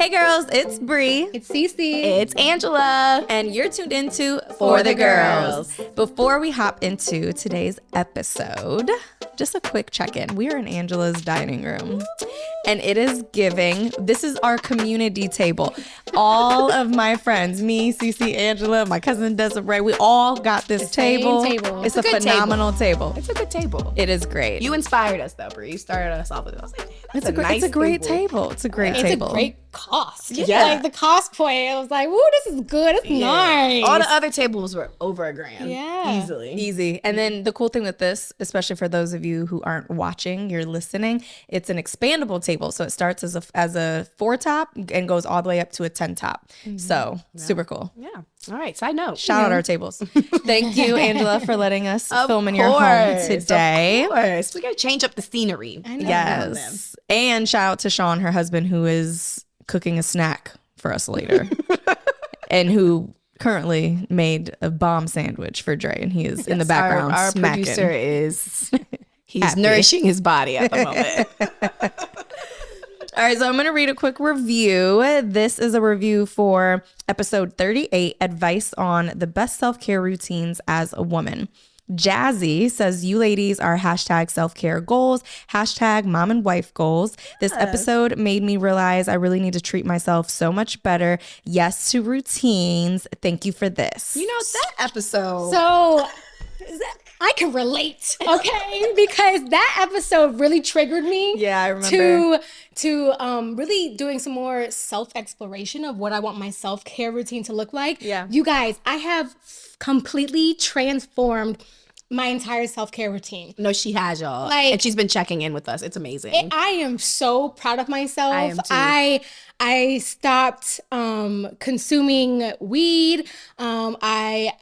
Hey girls, it's Bree. It's Cece. It's Angela. And you're tuned into For the Girls. Before we hop into today's episode, just a quick check-in. We are in Angela's dining room. And it is giving. This is our community table. All of my friends, me, Cece, Angela, my cousin Desiree, we all got this table. It's a phenomenal table. It's a good table. It is great. You inspired us though, Bree. You started us off with it. I was like, It's a great table. It's a great table. It's a great cost. Yeah. Like the cost point, I was like, "Woo, this is good. It's nice." All the other tables were over $1,000. Yeah. Easy. And then the cool thing with this, especially for those of you who aren't watching, you're listening, it's an expandable table. So it starts as a 4-top and goes all the way up to a 10-top. So super cool. Yeah. All right. Side note. Shout out our tables. Thank you, Angela, for letting us film in your home today. Of course. We got to change up the scenery. Yes. And shout out to Sean, her husband, who is cooking a snack for us later and who currently made a bomb sandwich for Dre, and he is in the background Our smacking. producer he's nourishing his body at the moment. All right, so I'm going to read a quick review. This is a review for episode 38, Advice on the Best Self-Care Routines as a Woman. Jazzy says, you ladies are hashtag self-care goals, hashtag mom and wife goals. This episode made me realize I really need to treat myself so much better. Yes to routines. Thank you for this. You know, that episode. So I can relate, okay? Because that episode really triggered me. Yeah, I remember. To really doing some more self-exploration of what I want my self-care routine to look like. Yeah. You guys, I have completely transformed my entire self-care routine. No, she has, y'all. And she's been checking in with us. It's amazing. I am so proud of myself. I am too. I stopped consuming weed. I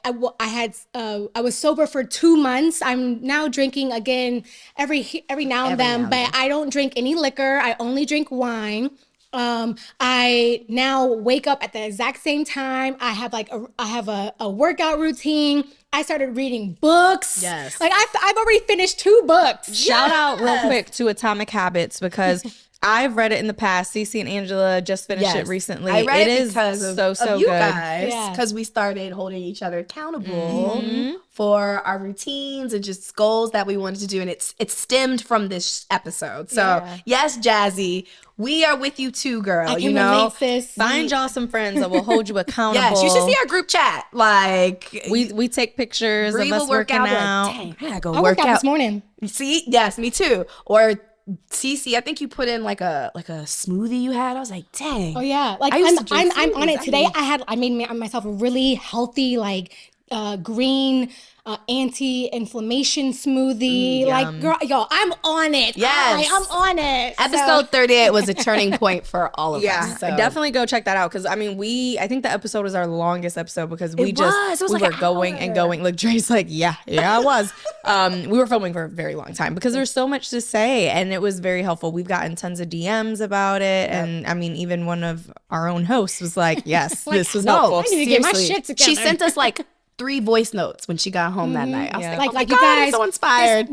was sober for 2 months. I'm now drinking again every now and then, but I don't drink any liquor. I only drink wine. I now wake up at the exact same time. I have a workout routine. I started reading books. Yes. Like I've already finished 2 books. Shout out real quick to Atomic Habits, because I've read it in the past. Cece and Angela just finished it recently. I read it because because so of you good. guys, because we started holding each other accountable for our routines and just goals that we wanted to do, and it stemmed from this episode. So yes, Jazzy, we are with you too, girl. I can relate, sis. Find y'all some friends that will hold you accountable. Yes, you should see our group chat. Like we take pictures of us working out. Like, dang, I gotta go I work worked out out this morning. See, yes, me too. Or Cece, I think you put in like a smoothie you had. I was like, dang. Oh yeah, like I used to drink I'm on it smoothies. today. I made myself a really healthy green anti-inflammation smoothie. Like, girl, y'all, I'm on it. Yes. I'm on it. Episode 38 was a turning point for all of us. So. Definitely go check that out, because I think the episode was our longest episode because we like were an going hour. and going. Like Dre's like, yeah, it was. We were filming for a very long time because there's so much to say, and it was very helpful. We've gotten tons of DMs about it, and I mean, even one of our own hosts was like, yes, this was helpful. I need to get my shit together. She sent us like 3 voice notes when she got home that night. I was like, like oh you my God, guys, I'm so inspired.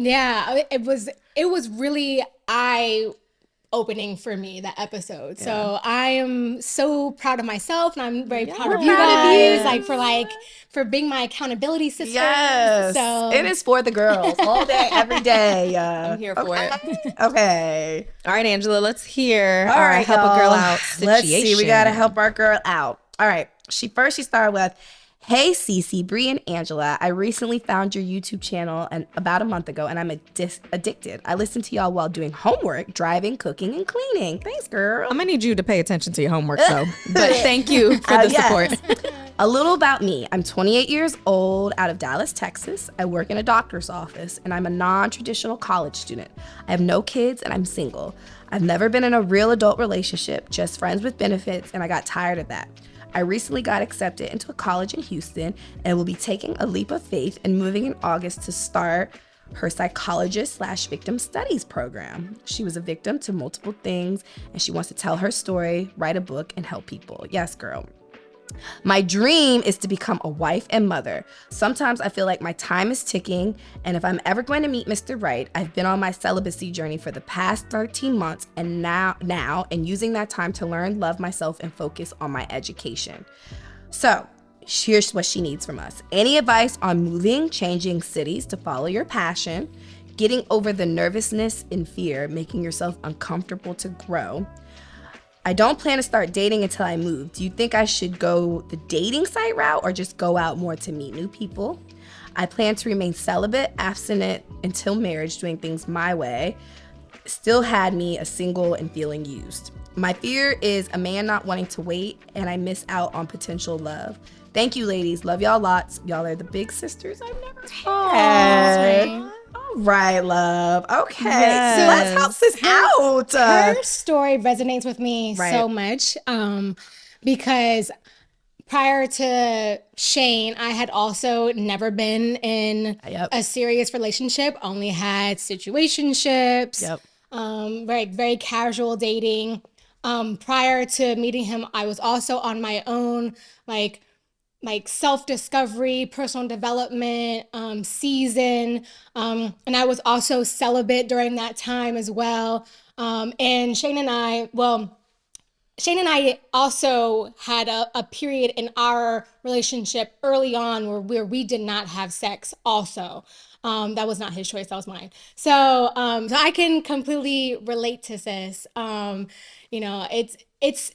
It was really eye-opening for me, that episode. Yeah. So I am so proud of myself, and I'm very proud of you guys, for being my accountability sister. Yes, so it is for the girls all day, every day. I'm here for it. Okay. All right, Angela, let's hear All right, help a girl out situation. Let's see. We gotta help our girl out. All right. She started with, hey, Cece, Bree, and Angela. I recently found your YouTube channel about a month ago, and I'm addicted. I listen to y'all while doing homework, driving, cooking, and cleaning. Thanks, girl. I'm gonna need you to pay attention to your homework, though. But thank you for the support. A little about me. I'm 28 years old, out of Dallas, Texas. I work in a doctor's office, and I'm a non-traditional college student. I have no kids, and I'm single. I've never been in a real adult relationship, just friends with benefits, and I got tired of that. I recently got accepted into a college in Houston and will be taking a leap of faith and moving in August to start her psychologist/victim studies program. She was a victim to multiple things, and she wants to tell her story, write a book, and help people. Yes, girl. My dream is to become a wife and mother. Sometimes I feel like my time is ticking, and if I'm ever going to meet Mr. Right, I've been on my celibacy journey for the past 13 months and now and using that time to learn, love myself, and focus on my education. So, here's what she needs from us. Any advice on moving, changing cities to follow your passion, getting over the nervousness and fear, making yourself uncomfortable to grow. I don't plan to start dating until I move. Do you think I should go the dating site route or just go out more to meet new people? I plan to remain celibate, abstinent until marriage, doing things my way. Still had me a single and feeling used. My fear is a man not wanting to wait and I miss out on potential love. Thank you, ladies. Love y'all lots. Y'all are the big sisters I've never had. All right, love. Okay, Yes. so let's help this out. Her story resonates with me so much because prior to Shane, I had also never been in a serious relationship, only had situationships, very, very casual dating. Prior to meeting him, I was also on my own, like self-discovery, personal development season. And I was also celibate during that time as well. And Shane and I also had a period in our relationship early on where we did not have sex also. That was not his choice, that was mine. So I can completely relate to this. It's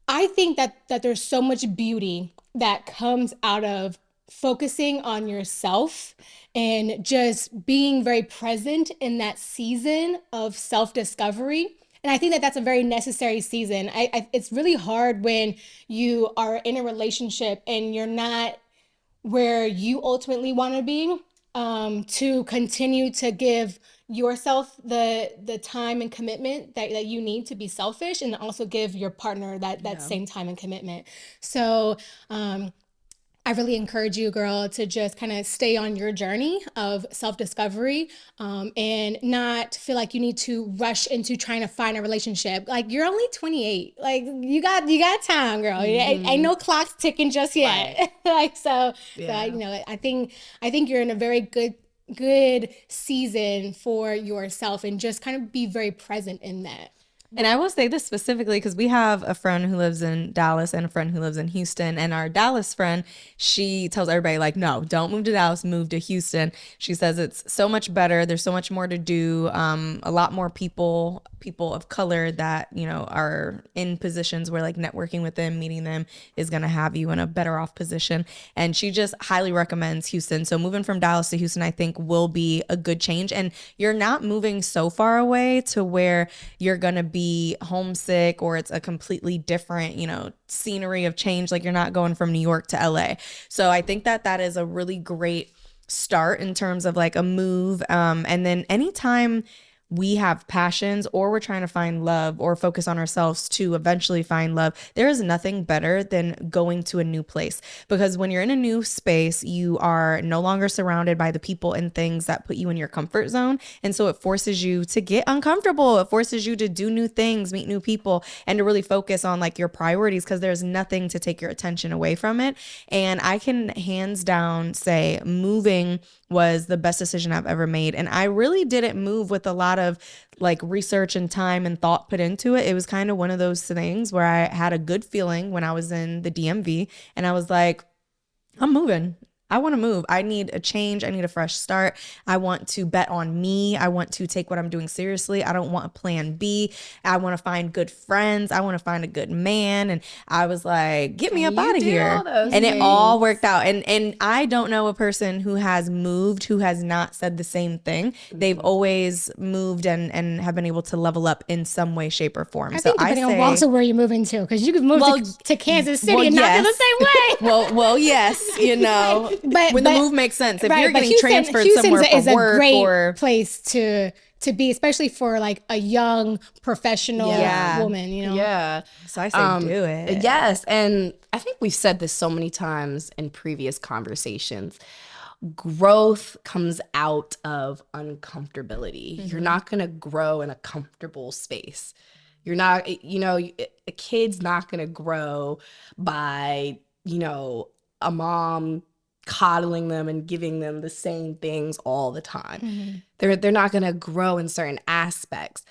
I think that there's so much beauty that comes out of focusing on yourself and just being very present in that season of self-discovery. And I think that that's a very necessary season. It's really hard when you are in a relationship and you're not where you ultimately want to be, to continue to give yourself the time and commitment that you need to be selfish, and also give your partner that same time and commitment. So I really encourage you, girl, to just kind of stay on your journey of self-discovery, and not feel like you need to rush into trying to find a relationship. Like, you're only 28. Like, you got time, girl. Ain't no clock's ticking just yet. Right. So I think you're in a very good season for yourself, and just kind of be very present in that. And I will say this specifically because we have a friend who lives in Dallas and a friend who lives in Houston. And our Dallas friend, she tells everybody, like, no, don't move to Dallas, move to Houston. She says it's so much better. There's so much more to do. A lot more people of color that, are in positions where, like, networking with them, meeting them is going to have you in a better off position. And she just highly recommends Houston. So moving from Dallas to Houston, I think, will be a good change. And you're not moving so far away to where you're going to be homesick or it's a completely different, scenery of change. Like, you're not going from New York to LA. So I think that is a really great start in terms of like a move. And then anytime we have passions or we're trying to find love or focus on ourselves to eventually find love, there is nothing better than going to a new place. Because when you're in a new space, you are no longer surrounded by the people and things that put you in your comfort zone. And so it forces you to get uncomfortable. It forces you to do new things, meet new people, and to really focus on like your priorities, because there's nothing to take your attention away from it. And I can hands down say moving was the best decision I've ever made. And I really didn't move with a lot of like research and time and thought put into it. It was kind of one of those things where I had a good feeling when I was in the DMV and I was like, I'm moving. I want to move. I need a change. I need a fresh start. I want to bet on me. I want to take what I'm doing seriously. I don't want a plan B. I want to find good friends. I want to find a good man. And I was like, get me up out of here. And it all worked out. And I don't know a person who has moved who has not said the same thing. They've always moved and have been able to level up in some way, shape, or form. I think depending on also where you're moving to, because you could move to Kansas City and not feel the same way. well, yes, But when the move makes sense. If you're getting transferred Houston's somewhere for is a work great or place to be, especially for like a young professional woman, Yeah. So I say do it. Yes. And I think we've said this so many times in previous conversations. Growth comes out of uncomfortability. You're not going to grow in a comfortable space. You're not, a kid's not going to grow by, a mom coddling them and giving them the same things all the time. They're not going to grow in certain aspects.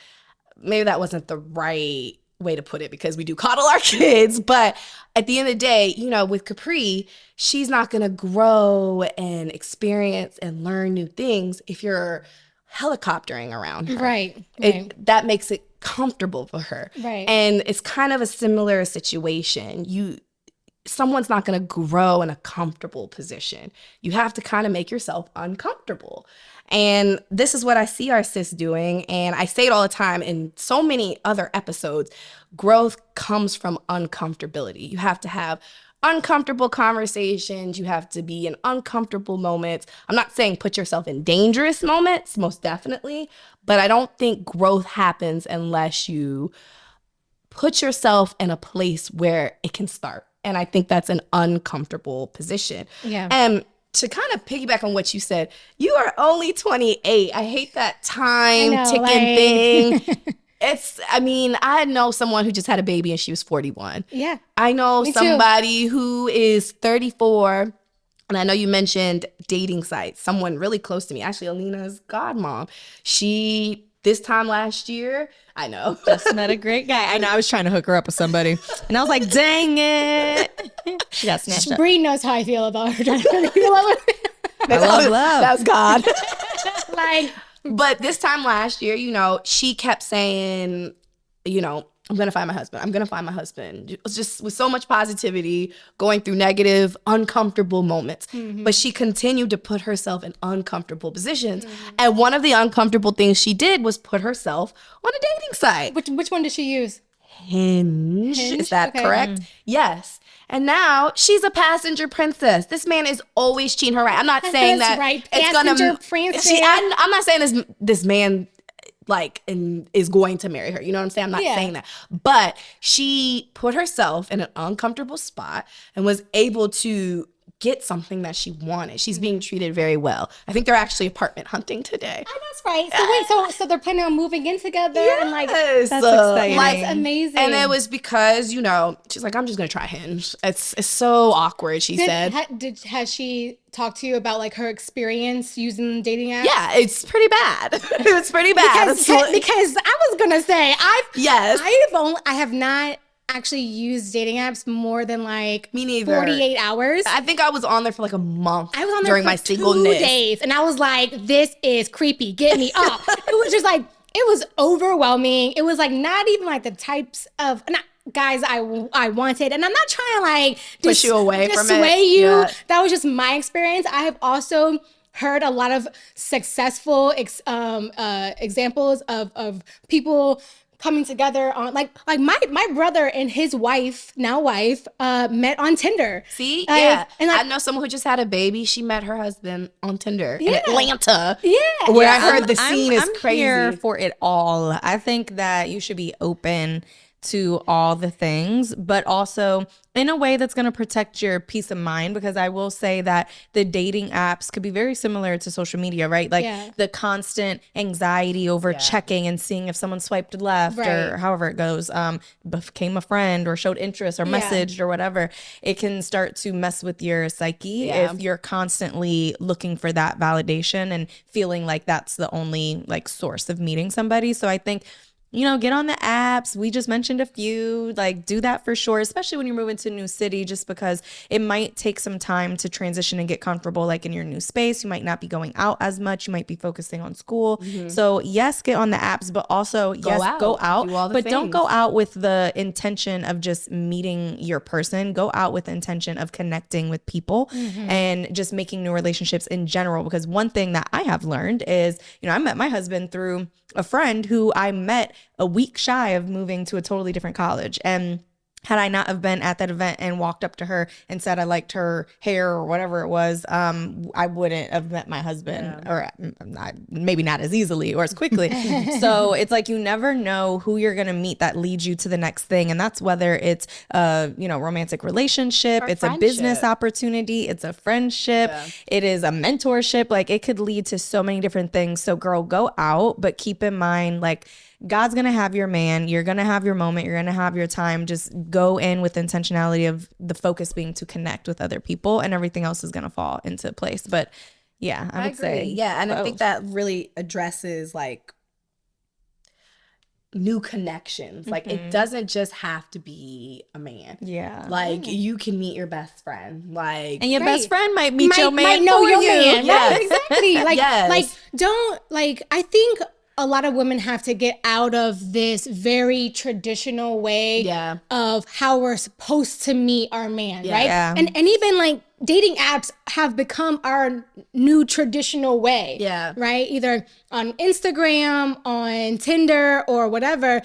Maybe that wasn't the right way to put it because we do coddle our kids, but at the end of the day, with Capri, she's not going to grow and experience and learn new things if you're helicoptering around her. Right. That makes it comfortable for her. Right. And it's kind of a similar situation. Someone's not going to grow in a comfortable position. You have to kind of make yourself uncomfortable. And this is what I see our sis doing. And I say it all the time in so many other episodes. Growth comes from uncomfortability. You have to have uncomfortable conversations. You have to be in uncomfortable moments. I'm not saying put yourself in dangerous moments, most definitely. But I don't think growth happens unless you put yourself in a place where it can start. And I think that's an uncomfortable position. Yeah. And to kind of piggyback on what you said, you are only 28. I hate that time ticking thing. I know someone who just had a baby and she was 41. Yeah. I know Me somebody who is 34. And I know you mentioned dating sites. Someone really close to me, actually Alina's godmom. She, this time last year, I know. Just met a great guy. I know I was trying to hook her up with somebody. And I was like, dang it. She got snatched up. Bree knows how I feel about her. I love love. That's God. Like, But this time last year, she kept saying, I'm going to find my husband. I'm going to find my husband. It was just with so much positivity, going through negative, uncomfortable moments. But she continued to put herself in uncomfortable positions. And one of the uncomfortable things she did was put herself on a dating site. which one did she use? Hinge. Is that Okay. correct? Yes. And now she's a passenger princess. This man is always cheating her right. I'm not saying That's that right. it's gonna. Passenger princess. I'm not saying this man is going to marry her. You know what I'm saying? I'm not saying that. But she put herself in an uncomfortable spot and was able to get something that she wanted. She's being treated very well. I think they're actually apartment hunting today. Oh, that's right. So wait, so they're planning on moving in together and Yes. That's exciting. that's amazing. And it was because, she's like, I'm just going to try Hinge. It's so awkward, she said. Has she talked to you about like her experience using dating apps? Yeah, it's pretty bad. It's pretty bad. Because I was gonna say Yes. I have not actually used dating apps more than like Me neither. 48 hours. I think I was on there for like a month. I was on there during for my 2 singleness. days, and I was like, "This is creepy. Get me up." It was just like it was overwhelming. It was like not even like the types of guys I wanted, and I'm not trying to like push you away from it. Dissuade you. Yeah. That was just my experience. I have also heard a lot of successful examples of people coming together on like my brother and his wife met on Tinder. See? And I know someone who just had a baby. She met her husband on Tinder in Yeah. Atlanta. Yeah. Where I heard the scene is I'm crazy. here for it all. I think that you should be open to all the things, but also in a way that's going to protect your peace of mind, because I will say that the dating apps could be very similar to social media, right? Like the constant anxiety over checking and seeing if someone swiped left or however it goes, became a friend or showed interest or messaged or whatever. It can start to mess with your psyche if you're constantly looking for that validation and feeling like that's the only like source of meeting somebody. So I think, get on the apps. We just mentioned a few, like do that for sure, especially when you're moving to a new city, just because it might take some time to transition and get comfortable, like in your new space. You might not be going out as much. You might be focusing on school. So yes, get on the apps, but also go out, do all the but don't things. go out with the intention of just meeting your person. Go out with the intention of connecting with people and just making new relationships in general. Because one thing that I have learned is, I met my husband through a friend who I met a week shy of moving to a totally different college. And had I not have been at that event and walked up to her and said I liked her hair or whatever it was, I wouldn't have met my husband, or maybe not as easily or as quickly. So it's like you never know who you're going to meet that leads you to the next thing. And that's whether it's a romantic relationship, it's a business opportunity, it's a friendship, it is a mentorship. Like it could lead to so many different things. So girl, go out, but keep in mind, like, God's going to have your man. You're going to have your moment. You're going to have your time. Just go in with intentionality of the focus being to connect with other people, and everything else is going to fall into place. But yeah, I would agree. say Yeah, and both. I think that really addresses like new connections. Like it doesn't just have to be a man. Yeah. Like you can meet your best friend. Like And your Right. best friend might meet your man might know for your you. man. Yes. Right, exactly. Like, Yes. I think a lot of women have to get out of this very traditional way Yeah. of how we're supposed to meet our man, Yeah. right? Yeah. And even like dating apps have become our new traditional way. Yeah. Right? Either on Instagram, on Tinder, or whatever.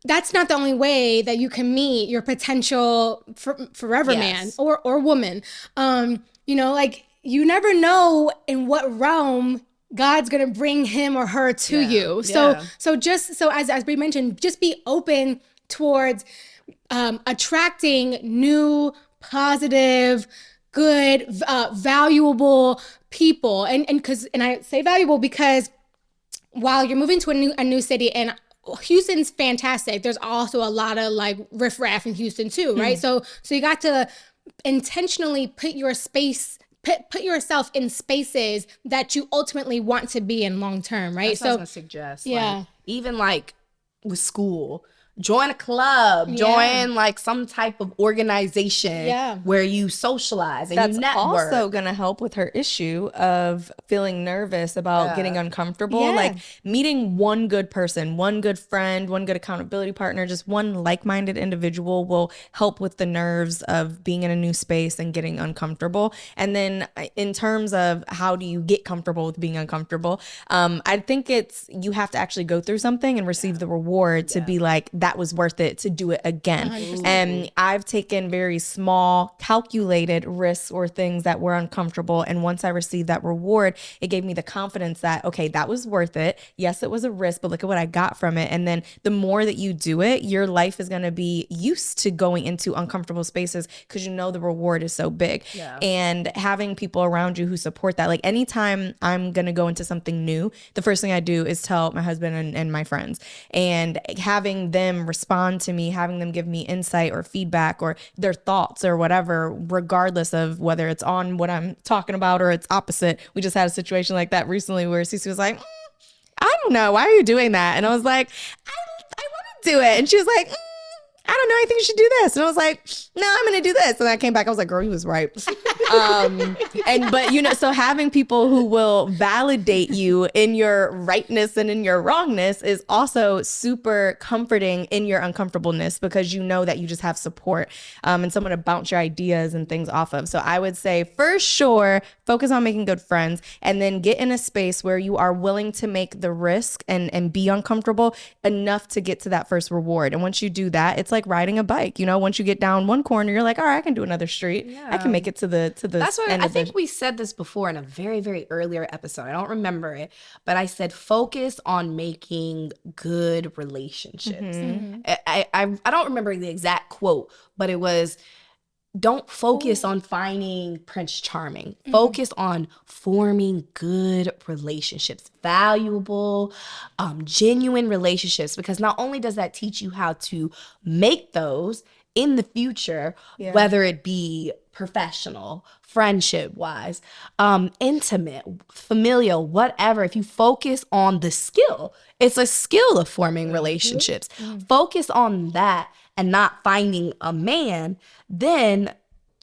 That's not the only way that you can meet your potential forever man Yes. or woman. Like you never know in what realm God's gonna bring him or her to you. Yeah. So as we mentioned, just be open towards attracting new, positive, good, valuable people. And I say valuable because while you're moving to a new city, and Houston's fantastic, there's also a lot of like riffraff in Houston too, right? So you got to intentionally put yourself in spaces that you ultimately want to be in long term, right? That's what I was gonna suggest. Yeah. Like, even like with school, join a club, join like some type of organization where you socialize and That's you network. also going to help with her issue of feeling nervous about getting uncomfortable. Yeah. Like meeting one good person, one good friend, one good accountability partner, just one like-minded individual will help with the nerves of being in a new space and getting uncomfortable. And then in terms of how do you get comfortable with being uncomfortable, I think you have to actually go through something and receive the reward to be like, that was worth it to do it again. 100%. And I've taken very small, calculated risks or things that were uncomfortable. And once I received that reward, it gave me the confidence that, okay, that was worth it. Yes, it was a risk, but look at what I got from it. And then the more that you do it, your life is going to be used to going into uncomfortable spaces because you know the reward is so big. Yeah. And having people around you who support that. Like anytime I'm going to go into something new, the first thing I do is tell my husband and my friends, and having them respond to me, having them give me insight or feedback or their thoughts or whatever, regardless of whether it's on what I'm talking about or it's opposite. We just had a situation like that recently where Cece was like, I don't know, why are you doing that? And I was like, I want to do it. And she was like, I don't know, I think you should do this. And I was like, no, I'm going to do this. And I came back, I was like, girl, he was right. But so having people who will validate you in your rightness and in your wrongness is also super comforting in your uncomfortableness, because you know that you just have support and someone to bounce your ideas and things off of. So I would say for sure, focus on making good friends, and then get in a space where you are willing to make the risk and be uncomfortable enough to get to that first reward. And once you do that, it's like riding a bike. Once you get down one corner, you're like, all right, I can do another street. I can make it to the That's what end I of the think we said this before in a very, very earlier episode. I don't remember it, but I said focus on making good relationships. I don't remember the exact quote, but it was, don't focus on finding Prince Charming. Focus on forming good relationships, valuable, genuine relationships, because not only does that teach you how to make those in the future, whether it be professional, friendship wise, intimate, familial, whatever. If you focus on the skill, it's a skill of forming relationships. Focus on that and not finding a man, then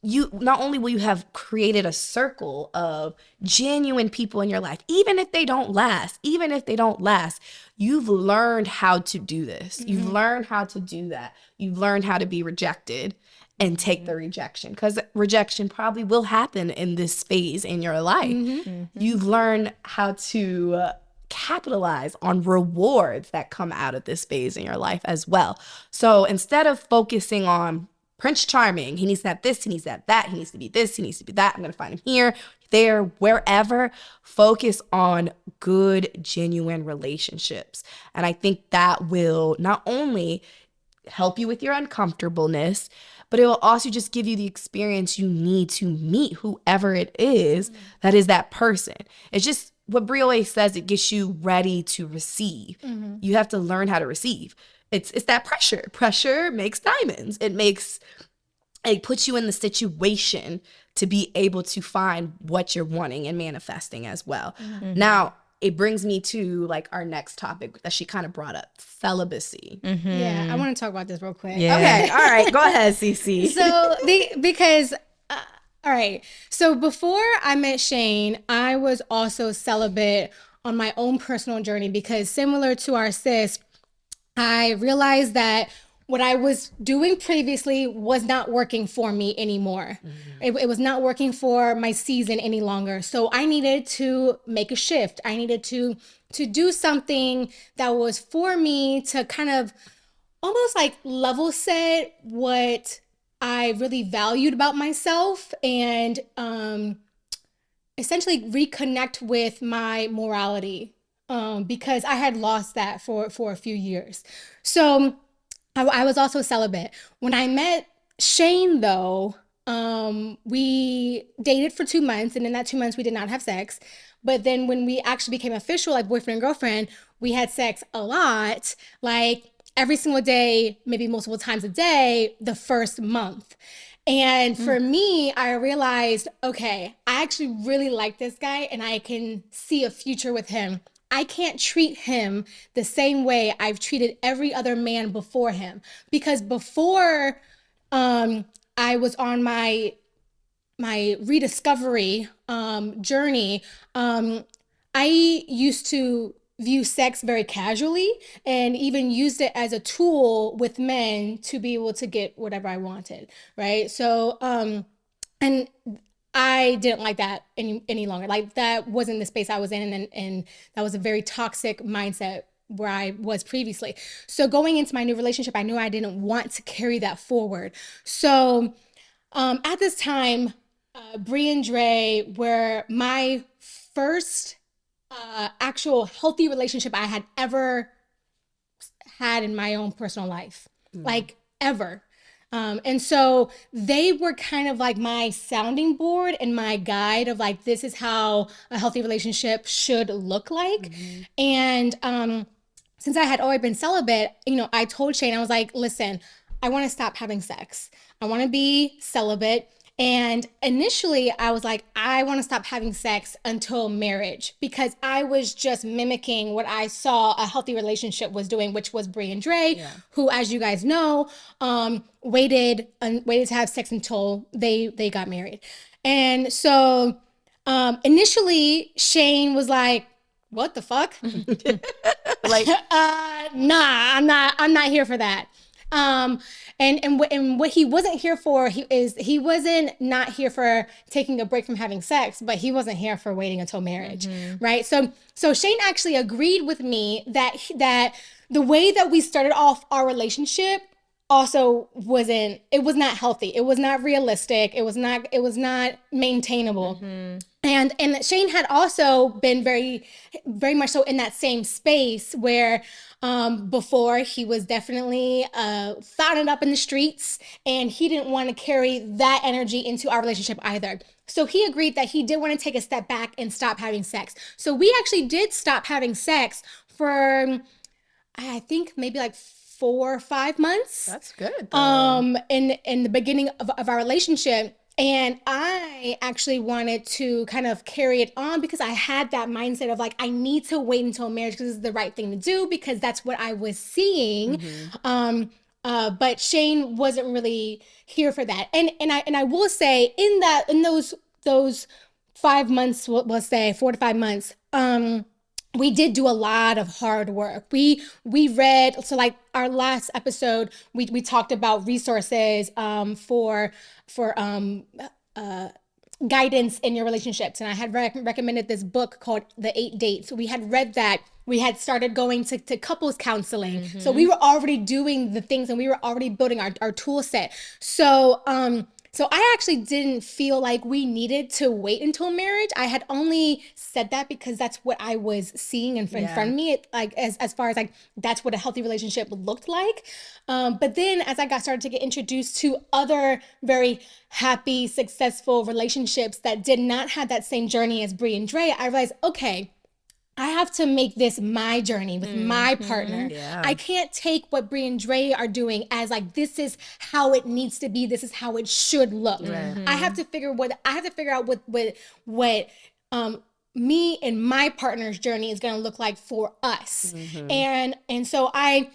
you not only will you have created a circle of genuine people in your life, even if they don't last, you've learned how to do this. You've learned how to do that. You've learned how to be rejected and take the rejection, because rejection probably will happen in this phase in your life. You've learned how to capitalize on rewards that come out of this phase in your life as well. So instead of focusing on Prince Charming, he needs to have this, he needs to have that, he needs to be this, he needs to be that, I'm going to find him here, there, wherever, focus on good, genuine relationships. And I think that will not only help you with your uncomfortableness, but it will also just give you the experience you need to meet whoever it is that is that person. It's just what Brie always says, it gets you ready to receive. You have to learn how to receive. It's that pressure. Pressure makes diamonds. It puts you in the situation to be able to find what you're wanting and manifesting as well. Now, it brings me to like our next topic that she kind of brought up, celibacy. Yeah, I want to talk about this real quick. Yeah. Okay, all right, go ahead, Cece. So because all right, so before I met Shane, I was also celibate on my own personal journey, because similar to our sis, I realized that what I was doing previously was not working for me anymore. It was not working for my season any longer. So I needed to make a shift. I needed to do something that was for me, to kind of almost like level set what I really valued about myself, and essentially reconnect with my morality, because I had lost that for a few years. So I was also celibate. When I met Shane, though, we dated for 2 months, and in that 2 months we did not have sex. But then when we actually became official, like boyfriend and girlfriend, we had sex a lot, like every single day, maybe multiple times a day, the first month. And for me, I realized, okay, I actually really like this guy and I can see a future with him. I can't treat him the same way I've treated every other man before him. Because before I was on my rediscovery journey, I used to view sex very casually, and even used it as a tool with men to be able to get whatever I wanted, right? So, and I didn't like that any longer. Like, that wasn't the space I was in, and that was a very toxic mindset where I was previously. So going into my new relationship, I knew I didn't want to carry that forward. So at this time, Brie and Dre were my first actual healthy relationship I had ever had in my own personal life, like ever. And so they were kind of like my sounding board and my guide of like, this is how a healthy relationship should look like. And since I had always been celibate, I told Shane, I was like, listen, I want to stop having sex. I want to be celibate. And initially I was like, I want to stop having sex until marriage, because I was just mimicking what I saw a healthy relationship was doing, which was Brie and Dre, who, as you guys know, waited to have sex until they got married. And so initially Shane was like, what the fuck? Like, Nah, I'm not here for that. And what he wasn't here for, he wasn't not here for taking a break from having sex, but he wasn't here for waiting until marriage, right? So Shane actually agreed with me that the way that we started off our relationship also was not healthy. It was not realistic. It was not maintainable. And Shane had also been very, very much so in that same space where before he was definitely fouling up in the streets, and he didn't want to carry that energy into our relationship either. So he agreed that he did want to take a step back and stop having sex. So we actually did stop having sex for, I think, maybe like 4 or 5 months. that's good, though. In the beginning of our relationship. And I actually wanted to kind of carry it on, because I had that mindset of like, I need to wait until marriage because this is the right thing to do, because that's what I was seeing. But Shane wasn't really here for that. And I will say in those 5 months, we'll say 4 to 5 months, we did do a lot of hard work. We read, so like our last episode, we talked about resources for guidance in your relationships. And I had recommended this book called The 8 Dates. We had read that. We had started going to couples counseling. So we were already doing the things, and we were already building our tool set. So I actually didn't feel like we needed to wait until marriage. I had only said that because that's what I was seeing in front of me, like as far as like that's what a healthy relationship looked like. But then as I started to get introduced to other very happy, successful relationships that did not have that same journey as Brie and Dre, I realized, okay, I have to make this my journey with my partner. Yeah. I can't take what Brie and Dre are doing as like, this is how it needs to be. This is how it should look. I have to figure out what me and my partner's journey is going to look like for us. And so I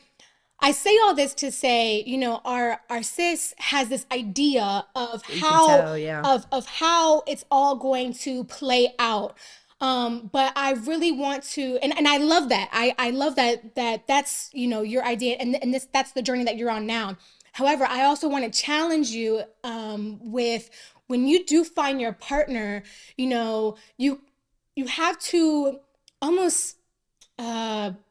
say all this to say, you know, our sis has this idea of of how it's all going to play out. But I really want to, and I love that. I love that's, you know, your idea, and that's the journey that you're on now. However, I also want to challenge you with, when you do find your partner, you know, you have to almost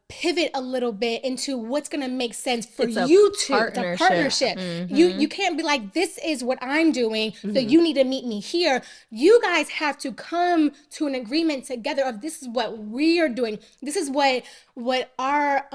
pivot a little bit into what's going to make sense for you two. It's a partnership. You can't be like, this is what I'm doing, so you need to meet me here. You guys have to come to an agreement together of, this is what we are doing. This is what our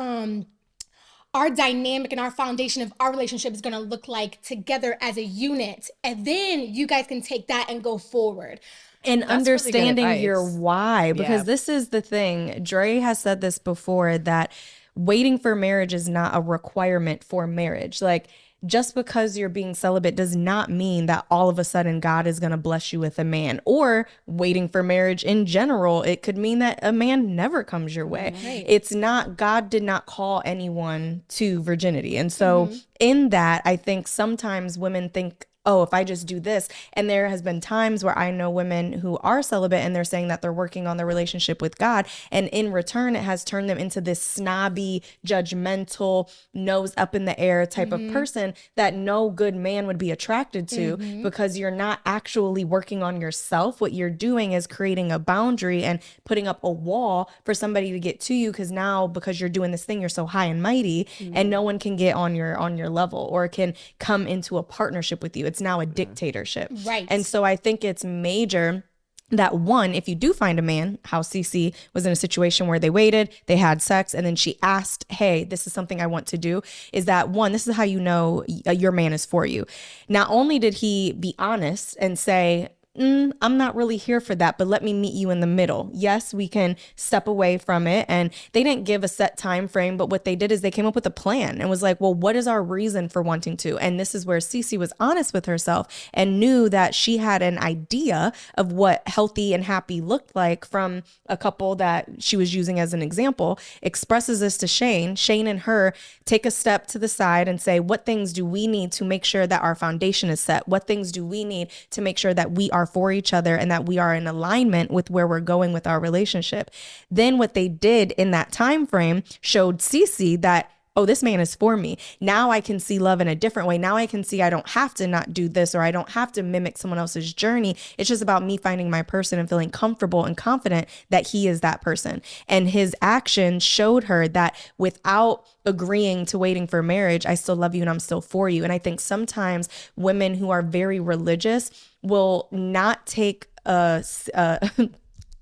dynamic and our foundation of our relationship is going to look like together as a unit. And then you guys can take that and go forward. And That's really good understanding your advice. why, because Yeah. this is the thing. Dre has said this before, that waiting for marriage is not a requirement for marriage. Like, just because you're being celibate does not mean that all of a sudden God is going to bless you with a man. Or waiting for marriage in general, it could mean that a man never comes your way. It's not, God did not call anyone to virginity. And so in that, I think sometimes women think, oh, if I just do this. And there has been times where I know women who are celibate and they're saying that they're working on their relationship with God. And in return, it has turned them into this snobby, judgmental, nose up in the air type of person that no good man would be attracted to, because you're not actually working on yourself. What you're doing is creating a boundary and putting up a wall for somebody to get to you, because now, because you're doing this thing, you're so high and mighty and no one can get on your level or can come into a partnership with you. It's now a dictatorship. Right. And so I think it's major that, one, if you do find a man, how Cece was in a situation where they waited, they had sex, and then she asked, hey, this is something I want to do, is that, one, this is how you know your man is for you. Not only did he be honest and say, I'm not really here for that, but let me meet you in the middle. Yes, we can step away from it. And they didn't give a set time frame, but what they did is they came up with a plan and was like, well, what is our reason for wanting to? And this is where Cece was honest with herself and knew that she had an idea of what healthy and happy looked like from a couple that she was using as an example, expresses this to Shane. Shane and her take a step to the side and say, what things do we need to make sure that our foundation is set? What things do we need to make sure that we are for each other and that we are in alignment with where we're going with our relationship? Then what they did in that time frame showed Cece that, oh, this man is for me. Now I can see love in a different way. Now I can see I don't have to not do this, or I don't have to mimic someone else's journey. It's just about me finding my person and feeling comfortable and confident that he is that person. And his action showed her that without agreeing to waiting for marriage, I still love you and I'm still for you. And I think sometimes women who are very religious will not take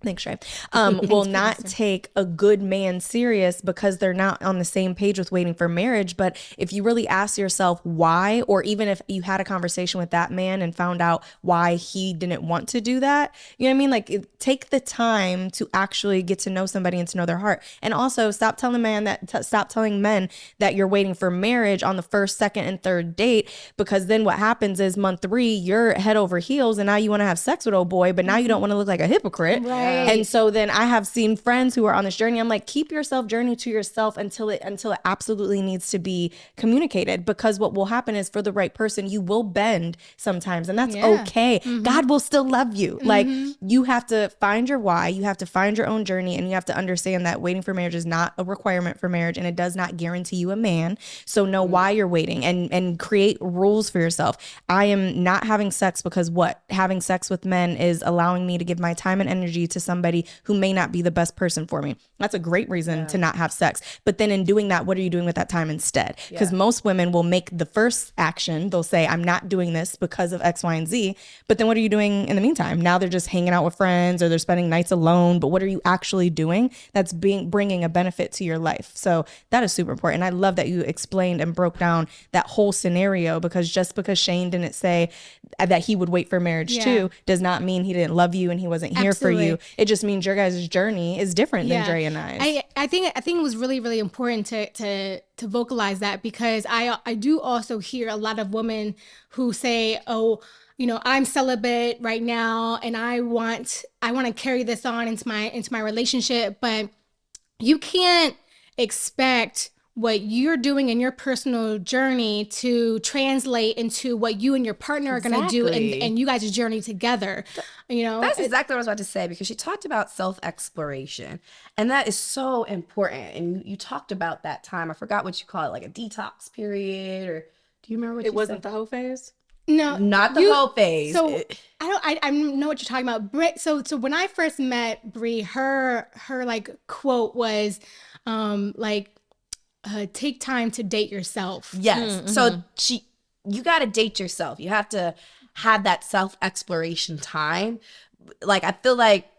thanks, Shay. Will not take a good man serious because they're not on the same page with waiting for marriage. But if you really ask yourself why, or even if you had a conversation with that man and found out why he didn't want to do that, you know what I mean? Like, take the time to actually get to know somebody and to know their heart. And also stop telling men that you're waiting for marriage on the first, second, and third date, because then what happens is month 3, you're head over heels and now you want to have sex with old boy, but now you don't want to look like a hypocrite. Right. And so then I have seen friends who are on this journey. I'm like, keep yourself journey to yourself until it absolutely needs to be communicated, because what will happen is, for the right person, you will bend sometimes, and that's okay. God will still love you. Like, you have to find your why, you have to find your own journey, and you have to understand that waiting for marriage is not a requirement for marriage, and it does not guarantee you a man. So know why you're waiting and create rules for yourself. I am not having sex because having sex with men is allowing me to give my time and energy to somebody who may not be the best person for me. That's a great reason to not have sex. But then in doing that, what are you doing with that time instead? Because most women will make the first action. They'll say, I'm not doing this because of X, Y, and Z. But then what are you doing in the meantime? Now they're just hanging out with friends, or they're spending nights alone. But what are you actually doing that's bringing a benefit to your life? So that is super important. I love that you explained and broke down that whole scenario, because just because Shane didn't say that he would wait for marriage too does not mean he didn't love you and he wasn't here for you. It just means your guys' journey is different than Dre and I. I think it was really, really important to vocalize that, because I do also hear a lot of women who say, oh, I'm celibate right now and I want to carry this on into my relationship, but you can't expect what you're doing in your personal journey to translate into what you and your partner are going to do and you guys' journey together. That's exactly what I was about to say, because she talked about self-exploration, and that is so important. And you talked about that time. I forgot what you call it, like a detox period, or do you remember what you said? It wasn't the hoe phase? No, not the hoe phase. So I know what you're talking about. So when I first met Brie, her like quote was, take time to date yourself. Yes. Mm-hmm. So you got to date yourself. You have to have that self-exploration time. Like, I feel like,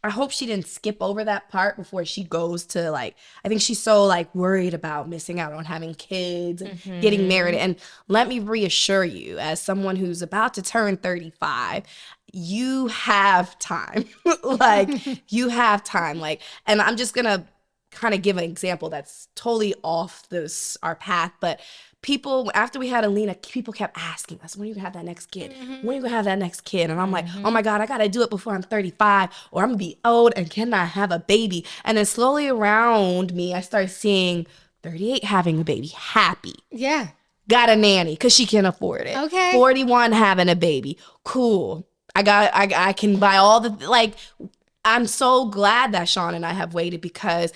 I hope she didn't skip over that part before she goes to, like, I think she's so, like, worried about missing out on having kids and getting married. And let me reassure you, as someone who's about to turn 35, you have time. You have time. And I'm just going to kind of give an example that's totally off our path, but people, after we had Alina, people kept asking us, when are you gonna have that next kid? When are you gonna have that next kid? And I'm like, oh my God, I gotta do it before I'm 35 or I'm gonna be old and cannot have a baby. And then slowly around me, I started seeing 38 having a baby, happy. Yeah. Got a nanny because she can afford it. Okay. 41 having a baby, cool. I can buy all the, I'm so glad that Sean and I have waited, because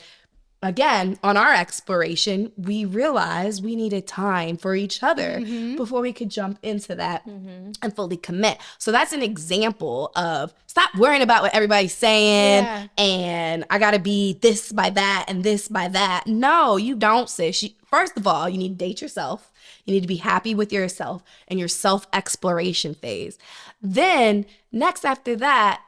again, on our exploration, we realized we needed time for each other before we could jump into that and fully commit. So that's an example of stop worrying about what everybody's saying and I got to be this by that and this by that. No, you don't, sis. First of all, you need to date yourself. You need to be happy with yourself and your self-exploration phase. Then next after that,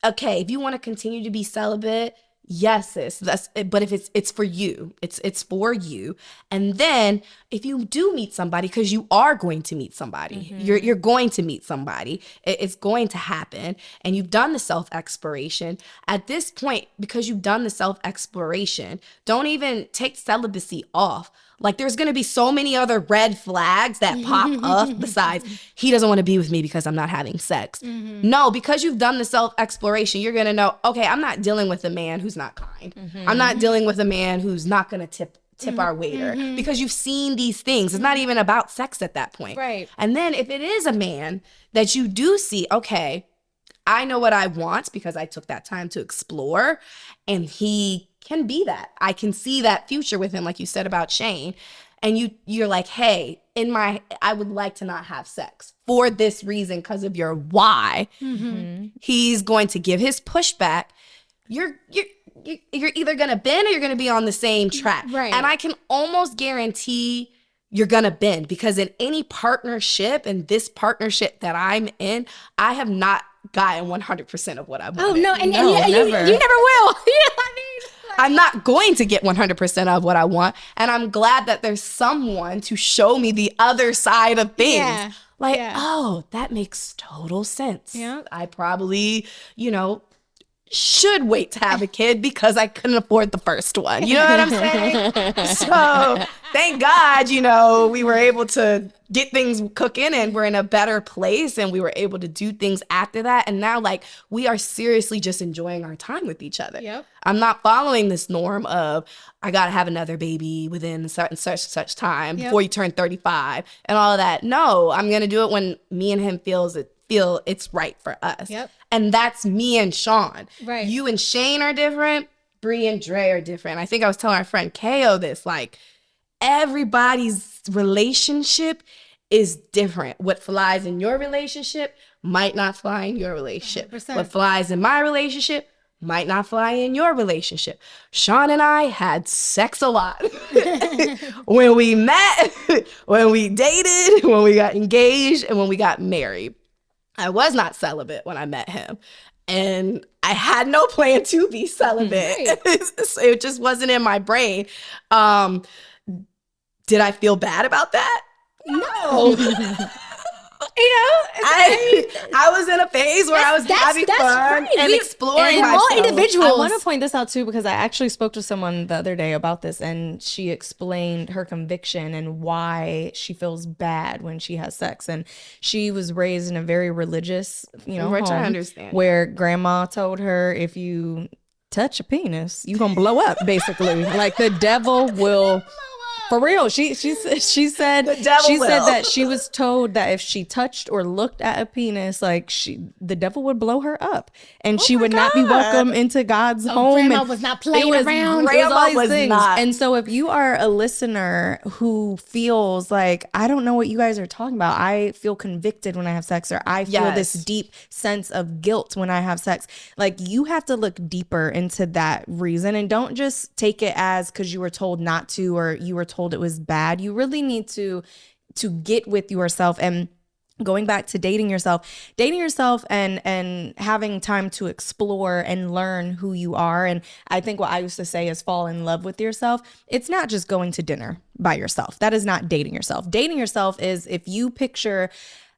okay, if you want to continue to be celibate, yes, sis. But if it's for you, it's for you. And then if you do meet somebody, because you are going to meet somebody, you're going to meet somebody. It's going to happen, and you've done the self-exploration. At this point, because you've done the self-exploration, don't even take celibacy off. Like, there's going to be so many other red flags that pop up besides, he doesn't want to be with me because I'm not having sex. No, because you've done the self-exploration, you're going to know, okay, I'm not dealing with a man who's not kind. I'm not dealing with a man who's not going to tip our waiter, because you've seen these things. It's not even about sex at that point. Right. And then if it is a man that you do see, okay, I know what I want because I took that time to explore, and he can be that. I can see that future with him, like you said about Shane. And you're like, hey, I would like to not have sex for this reason because of your why. He's going to give his pushback. You're either gonna bend or you're gonna be on the same track. Right. And I can almost guarantee you're gonna bend, because in any partnership, and this partnership that I'm in, I have not gotten 100% of what I wanted. Oh no, and No, you never will. I'm not going to get 100% of what I want. And I'm glad that there's someone to show me the other side of things. Oh, that makes total sense. Yeah. I probably, should wait to have a kid because I couldn't afford the first one. You know what I'm saying? So thank God, we were able to get things cooking and we're in a better place, and we were able to do things after that. And now, we are seriously just enjoying our time with each other. Yep. I'm not following this norm of I got to have another baby within such time before you turn 35 and all of that. No, I'm going to do it when me and him feel it's right for us. Yep. And that's me and Sean. Right. You and Shane are different. Bree and Dre are different. I think I was telling our friend KO this, everybody's relationship is different. What flies in your relationship might not fly in your relationship. 100%. What flies in my relationship might not fly in your relationship. Sean and I had sex a lot. When we met, when we dated, when we got engaged, and when we got married. I was not celibate when I met him, and I had no plan to be celibate. It just wasn't in my brain. Did I feel bad about that? No. I was in a phase where I was having fun and exploring we're all myself. individuals. I want to point this out too, because I actually spoke to someone the other day about this, and she explained her conviction and why she feels bad when she has sex. And she was raised in a very religious, Which home, I understand. where grandma told her, if you touch a penis, you gonna blow up, basically. Like the devil will. For real, she said that she was told that if she touched or looked at a penis, like the devil would blow her up, and she would not be welcome into God's home. Grandma and was not playing around. It was all these was things. not. And so if you are a listener who feels like, I don't know what you guys are talking about, I feel convicted when I have sex, or I feel this deep sense of guilt when I have sex, like you have to look deeper into that reason, and don't just take it as because you were told not to, or you were told it was bad. You really need to get with yourself. And going back to dating yourself and having time to explore and learn who you are. And I think what I used to say is fall in love with yourself. It's not just going to dinner by yourself. That is not dating yourself. Dating yourself is if you picture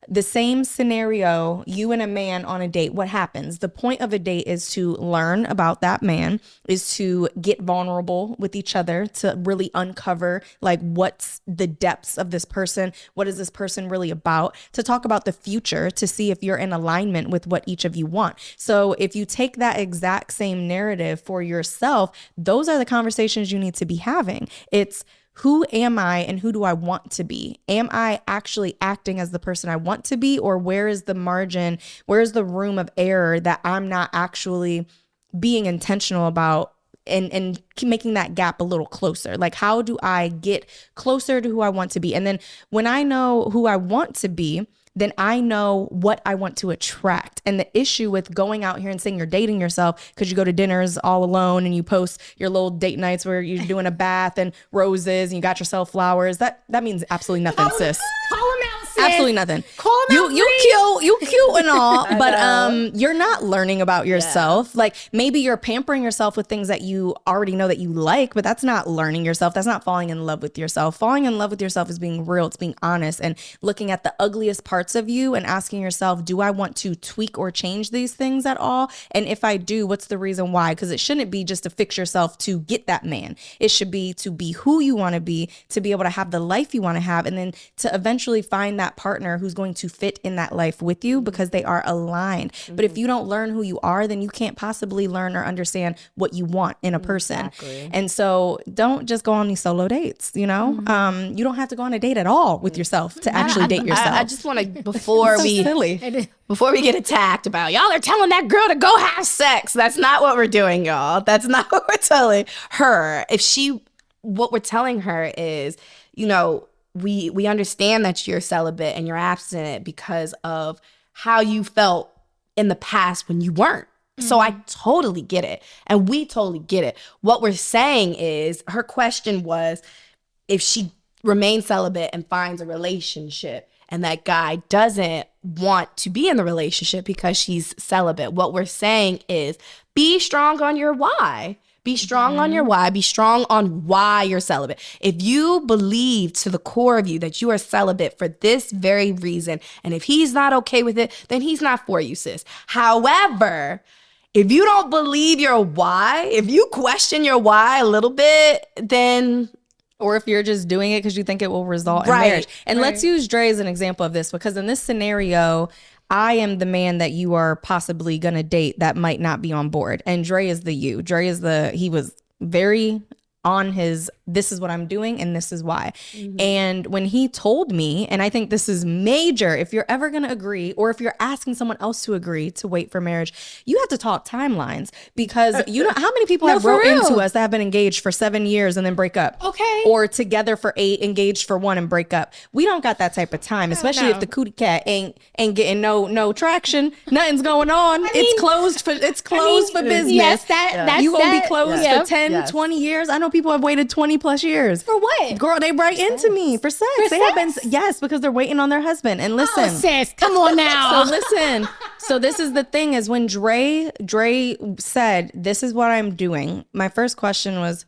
the same scenario, you and a man on a date, what happens? The point of a date is to learn about that man, is to get vulnerable with each other, to really uncover like what's the depths of this person, what is this person really about, to talk about the future, to see if you're in alignment with what each of you want. So if you take that exact same narrative for yourself, those are the conversations you need to be having. It's who am I and who do I want to be? Am I actually acting as the person I want to be? Or where is the margin? Where is the room of error that I'm not actually being intentional about and making that gap a little closer? Like, how do I get closer to who I want to be? And then when I know who I want to be, then I know what I want to attract. And the issue with going out here and saying you're dating yourself because you go to dinners all alone and you post your little date nights where you're doing a bath and roses and you got yourself flowers, that means absolutely nothing, sis. Call him out, sis. Absolutely nothing. Call him out. You cute and all, but you're not learning about yourself. Yeah. Like maybe you're pampering yourself with things that you already know that you like, but that's not learning yourself. That's not falling in love with yourself. Falling in love with yourself is being real. It's being honest and looking at the ugliest parts of you and asking yourself, do I want to tweak or change these things at all? And if I do, what's the reason why? Because it shouldn't be just to fix yourself to get that man. It should be to be who you want to be able to have the life you want to have, and then to eventually find that partner who's going to fit in that life with you because they are aligned. Mm-hmm. But if you don't learn who you are, then you can't possibly learn or understand what you want in a person. Exactly. And so don't just go on these solo dates, you know? Mm-hmm. You don't have to go on a date at all with yourself to actually date yourself. I just want to, before we get attacked about y'all are telling that girl to go have sex. That's not what we're doing, y'all. That's not what we're telling her. What we're telling her is, you know, we understand that you're celibate and you're abstinent because of how you felt in the past when you weren't. Mm-hmm. So I totally get it. And we totally get it. What we're saying is, her question was, if she remains celibate and finds a relationship and that guy doesn't want to be in the relationship because she's celibate, what we're saying is, be strong on your why. Be strong on your why. Be strong on why you're celibate. If you believe to the core of you that you are celibate for this very reason, and if he's not okay with it, then he's not for you, sis. However, if you don't believe your why, if you question your why a little bit, then... Or if you're just doing it because you think it will result in marriage. And let's use Dre as an example of this, because in this scenario, I am the man that you are possibly going to date that might not be on board. And Dre is the you. He was very on his, this is what I'm doing and this is why. Mm-hmm. And when he told me, and I think this is major, if you're ever going to agree, or if you're asking someone else to agree to wait for marriage, you have to talk timelines, because you know how many people have wrote into us that have been engaged for 7 years and then break up. Okay. Or together for 8, engaged for 1 and break up. We don't got that type of time, especially if the cootie cat ain't getting no traction. Nothing's going on. It's closed for business. Yes, that's you gonna be closed for 10, 20 years. I know people have waited 20 plus years. For what? Girl, they write into me for sex. Have been, yes, because they're waiting on their husband. And listen. Oh, sis, come on now. So listen. So this is the thing, is when Dre said, this is what I'm doing, my first question was,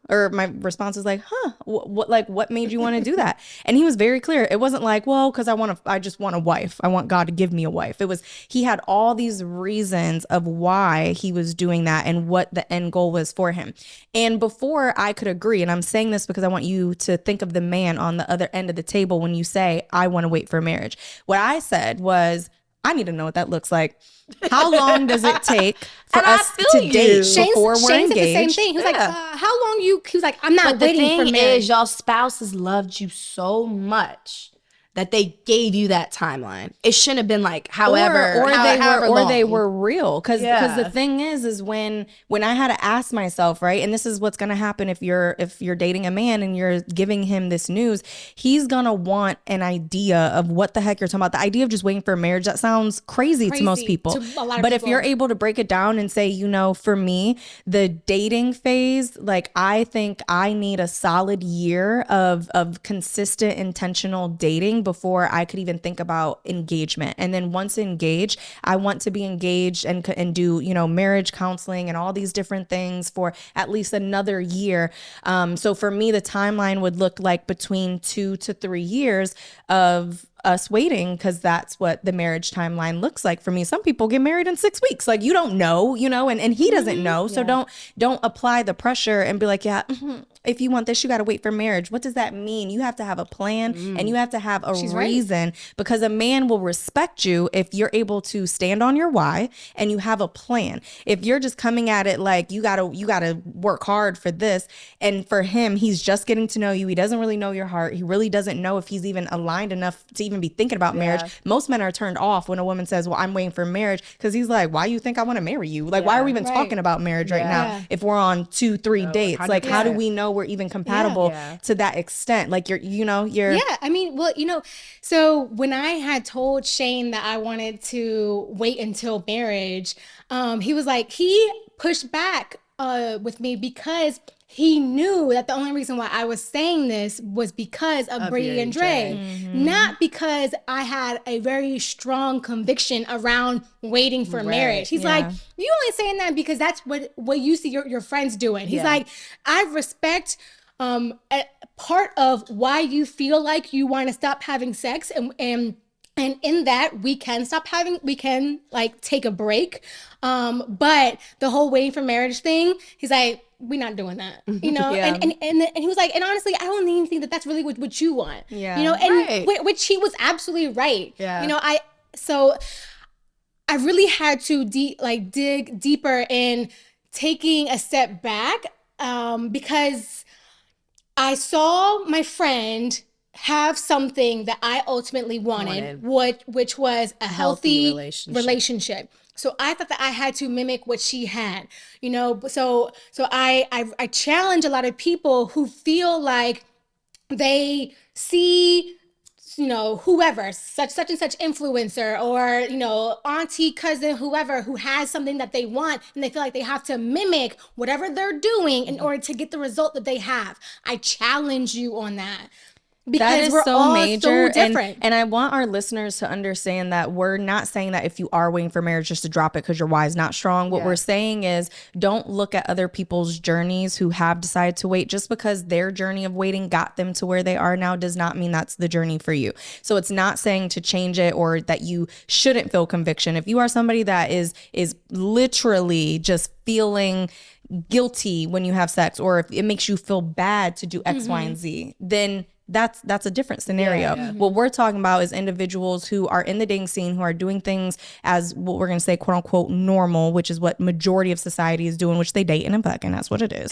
Or my response was like, huh, what made you want to do that? And he was very clear. It wasn't like, well, because I just want a wife. I want God to give me a wife. It was, he had all these reasons of why he was doing that and what the end goal was for him. And before I could agree, and I'm saying this because I want you to think of the man on the other end of the table when you say, I want to wait for marriage. What I said was, I need to know what that looks like. How long does it take for us to date before we're Shane engaged? said the same thing. He was like, how long you, he was like, I'm not waiting for marriage. The thing is, y'all spouses loved you so much that they gave you that timeline. It shouldn't have been like however they were real. Because the thing is when I had to ask myself, right, and this is what's gonna happen if you're dating a man and you're giving him this news, he's gonna want an idea of what the heck you're talking about. The idea of just waiting for marriage, that sounds crazy to most people. To a lot of but people. If you're able to break it down and say, for me, the dating phase, like I think I need a solid year of consistent, intentional dating before I could even think about engagement. And then once engaged, I want to be engaged and do, marriage counseling and all these different things for at least another year. So for me, the timeline would look like between 2 to 3 years of us waiting, because that's what the marriage timeline looks like for me. Some people get married in 6 weeks. Like, you don't know, and he doesn't know. So don't apply the pressure and be like, if you want this, you got to wait for marriage. What does that mean? You have to have a plan and you have to have a reason, because a man will respect you if you're able to stand on your why and you have a plan. If you're just coming at it like you gotta work hard for this, and for him, he's just getting to know you. He doesn't really know your heart. He really doesn't know if he's even aligned enough to even be thinking about marriage. Most men are turned off when a woman says, well, I'm waiting for marriage, because he's like, why you think I want to marry you? Like, why are we even talking about marriage right now if we're on 2-3 dates? 100%. Like, how do we know we're even compatible to that extent? Like, you're I mean, well, so when I had told Shane that I wanted to wait until marriage, he was like, he pushed back with me because he knew that the only reason why I was saying this was because of Brady and Dre, not because I had a very strong conviction around waiting for marriage. He's like, you only saying that because that's what you see your friends doing. He's like, I respect a part of why you feel like you want to stop having sex, and in that we can like take a break. But the whole waiting for marriage thing, he's like, we're not doing that, and he was like, and honestly, I don't even think that that's really what you want, which he was absolutely right. So I really had to dig deeper in taking a step back, because I saw my friend have something that I ultimately wanted. Which was a healthy relationship. So I thought that I had to mimic what she had, So I challenge a lot of people who feel like they see, whoever, such and such influencer, or auntie, cousin, whoever, who has something that they want, and they feel like they have to mimic whatever they're doing in order to get the result that they have. I challenge you on that. Because that is we're so all major, so different. And I want our listeners to understand that we're not saying that if you are waiting for marriage just to drop it because your why is not strong. What we're saying is, don't look at other people's journeys who have decided to wait. Just because their journey of waiting got them to where they are now does not mean that's the journey for you. So it's not saying to change it or that you shouldn't feel conviction. If you are somebody that is literally just feeling guilty when you have sex, or if it makes you feel bad to do X, Y, and Z, then that's a different scenario. What we're talking about is individuals who are in the dating scene, who are doing things as what we're going to say, quote unquote, normal, which is what majority of society is doing, which they date and fuck, and that's what it is.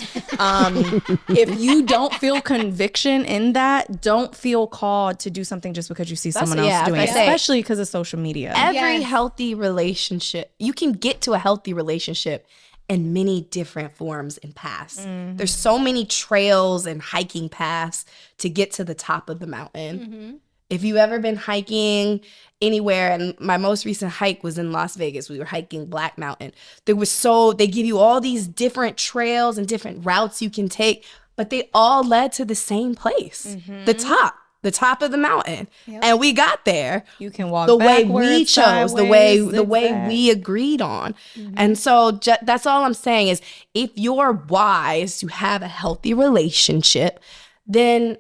If you don't feel conviction in that, don't feel called to do something just because you see someone else doing it, especially because of social media. Every healthy relationship, you can get to a healthy relationship in many different forms and paths. There's so many trails and hiking paths to get to the top of the mountain. If you've ever been hiking anywhere, and my most recent hike was in Las Vegas, we were hiking Black Mountain. They give you all these different trails and different routes you can take, but they all led to the same place, the top. the top of the mountain, and we got there. You can walk the way we backwards, chose, the way zigzag. we agreed on. And so that's all I'm saying is, if you're wise to have a healthy relationship, then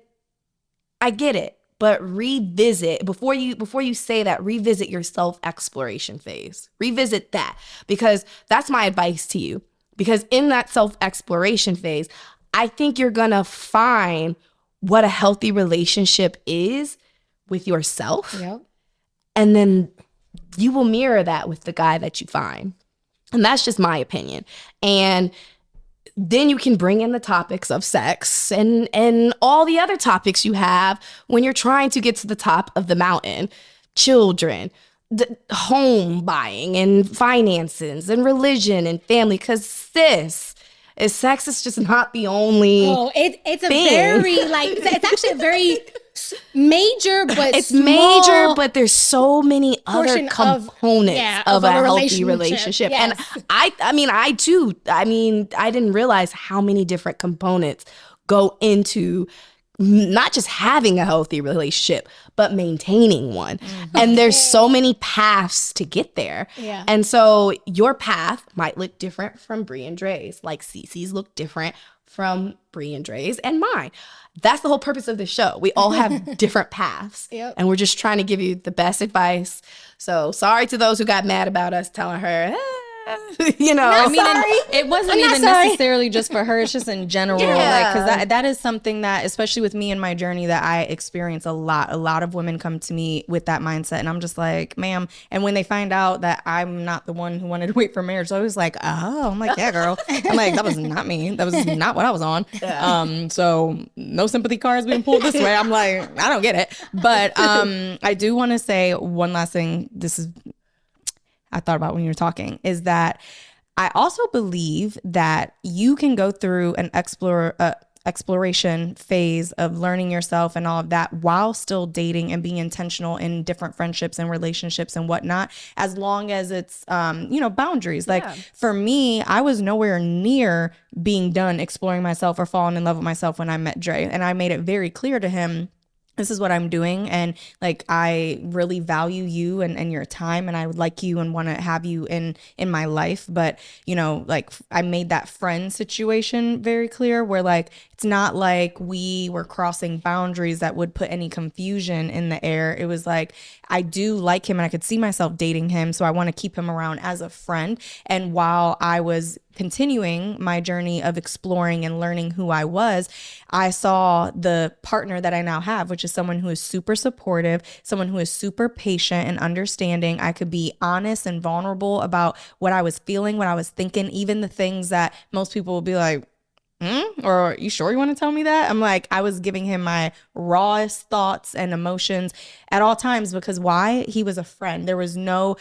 I get it. But revisit before you say that, revisit your self-exploration phase. Revisit that, because that's my advice to you. Because in that self-exploration phase, I think you're gonna find what a healthy relationship is with yourself. Yep. And then you will mirror that with the guy that you find. And that's just my opinion. And then you can bring in the topics of sex and all the other topics you have when you're trying to get to the top of the mountain. Children, the home buying and finances and religion and family. Because sex is just not the only it's a thing. very it's actually a very major, but it's small major, but there's so many other portion components of a healthy relationship. relationship. Yes. And I didn't realize how many different components go into not just having a healthy relationship, but maintaining one. And there's so many paths to get there. Yeah. And so your path might look different from Bree and Dre's, like Cece's look different from Bree and Dre's and mine. That's the whole purpose of the show. We all have different paths. Yep. And we're just trying to give you the best advice. So sorry to those who got mad about us telling her, you know. I mean, it wasn't even sorry. necessarily just for her. It's just in general. Yeah. Because that is something that, especially with me and my journey, that I experience a lot. A lot of women come to me with that mindset. And I'm just like, ma'am. And when they find out that I'm not the one who wanted to wait for marriage, so I was like, oh, I'm like, yeah, girl. I'm like, that was not me. That was not what I was on. Yeah. So no sympathy cards being pulled this way. I'm like, I don't get it. But I do want to say one last thing. This is, I thought about when you were talking, is that I also believe that you can go through an exploration phase of learning yourself and all of that while still dating and being intentional in different friendships and relationships and whatnot, as long as it's, boundaries. Like for me, I was nowhere near being done exploring myself or falling in love with myself when I met Dre. And I made it very clear to him, this is what I'm doing. And like, I really value you and your time, and I would like you and want to have you in my life. But, like I made that friend situation very clear, where like, it's not like we were crossing boundaries that would put any confusion in the air. It was like, I do like him and I could see myself dating him. So I want to keep him around as a friend. And while I was continuing my journey of exploring and learning who I was, I saw the partner that I now have, which is someone who is super supportive, someone who is super patient and understanding. I could be honest and vulnerable about what I was feeling, what I was thinking, even the things that most people will be like, or you sure you want to tell me that? I'm like, I was giving him my rawest thoughts and emotions at all times, because why? He was a friend. There was no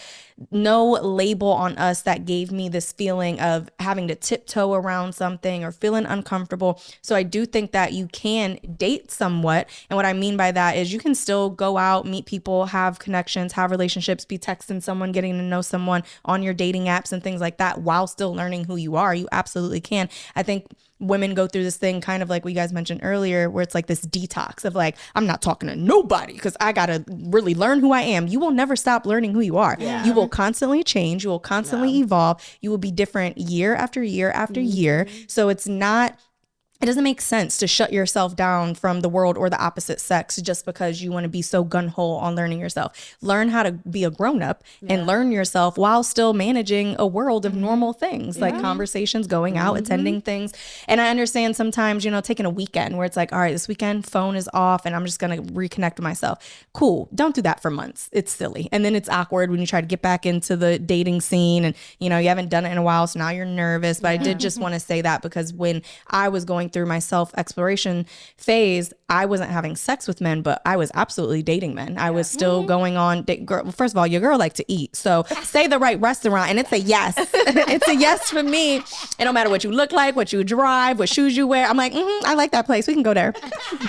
label on us that gave me this feeling of having to tiptoe around something or feeling uncomfortable. So I do think that you can date somewhat. And what I mean by that is you can still go out, meet people, have connections, have relationships, be texting someone, getting to know someone on your dating apps and things like that while still learning who you are. You absolutely can. I think women go through this thing, kind of like we guys mentioned earlier, where it's like this detox of like, I'm not talking to nobody because I got to really learn who I am. You will never stop learning who you are. Yeah. You will constantly change. You will constantly evolve. You will be different year after year after year. So it doesn't make sense to shut yourself down from the world or the opposite sex just because you want to be so gun-ho on learning yourself. Learn how to be a grown-up and learn yourself while still managing a world of normal things, like conversations, going out, attending things. And I understand sometimes, taking a weekend where it's like, all right, this weekend phone is off and I'm just going to reconnect with myself. Cool. Don't do that for months. It's silly. And then it's awkward when you try to get back into the dating scene and, you haven't done it in a while. So now you're nervous. But I did just want to say that, because when I was going through my self-exploration phase, I wasn't having sex with men, but I was absolutely dating men. I was still going on girl. Well, first of all, your girl like to eat, so say the right restaurant and it's a yes. It's a yes for me. It don't matter what you look like, what you drive, what shoes you wear. I'm like, I like that place, we can go there.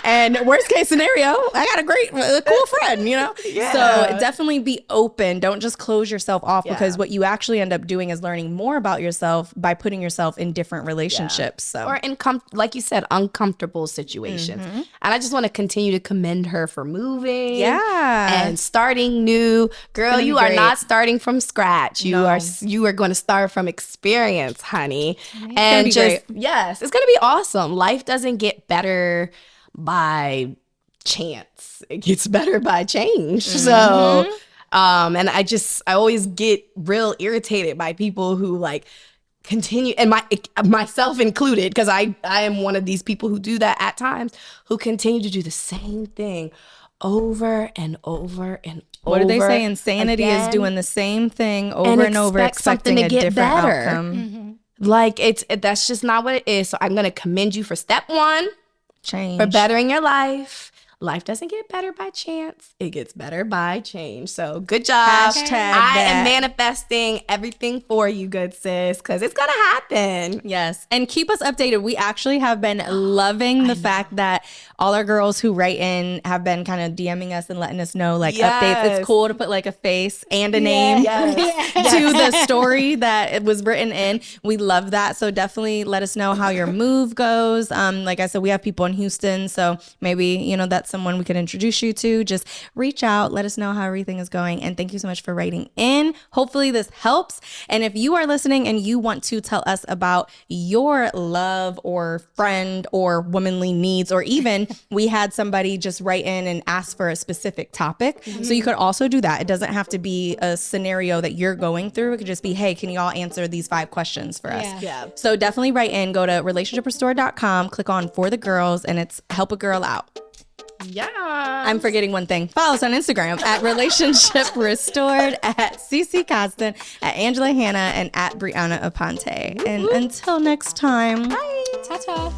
And worst case scenario, I got a cool friend, Yeah. So definitely be open. Don't just close yourself off, because what you actually end up doing is learning more about yourself by putting yourself in different relationships. So, or in like like you said, uncomfortable situations. And I just want to continue to commend her for moving. Yeah. And starting new. Girl, you are not starting from scratch. You are going to start from experience, honey. And just, yes, it's going to be awesome. Life doesn't get better by chance. It gets better by change. So, and I always get real irritated by people who like continue, and myself included, because I am one of these people who do that at times, who continue to do the same thing over and over and over. What do they say? Insanity is doing the same thing over and over, expecting a different outcome. Like that's just not what it is. So I'm gonna commend you for step one, change, for bettering your life. Life doesn't get better by chance. It gets better by change. So good job. I am manifesting everything for you, good sis, because it's going to happen. Yes. And keep us updated. We actually have been loving the fact that all our girls who write in have been kind of DMing us and letting us know like updates. It's cool to put like a face and a name to the story that it was written in. We love that. So definitely let us know how your move goes. Like I said, we have people in Houston. So maybe, that's someone we can introduce you to. Just reach out, let us know how everything is going. And thank you so much for writing in. Hopefully this helps. And if you are listening and you want to tell us about your love or friend or womanly needs, or even we had somebody just write in and ask for a specific topic. So you could also do that. It doesn't have to be a scenario that you're going through. It could just be, hey, can you all answer these 5 questions for us? Yeah. So definitely write in, go to relationshiprestore.com, click on For the Girls, and it's Help a Girl Out. Yeah. I'm forgetting one thing. Follow us on Instagram at Relationship Restored, at Cece Costin, at Angela Hannah, and at Brianna Aponte. And until next time. Bye. Ta-ta.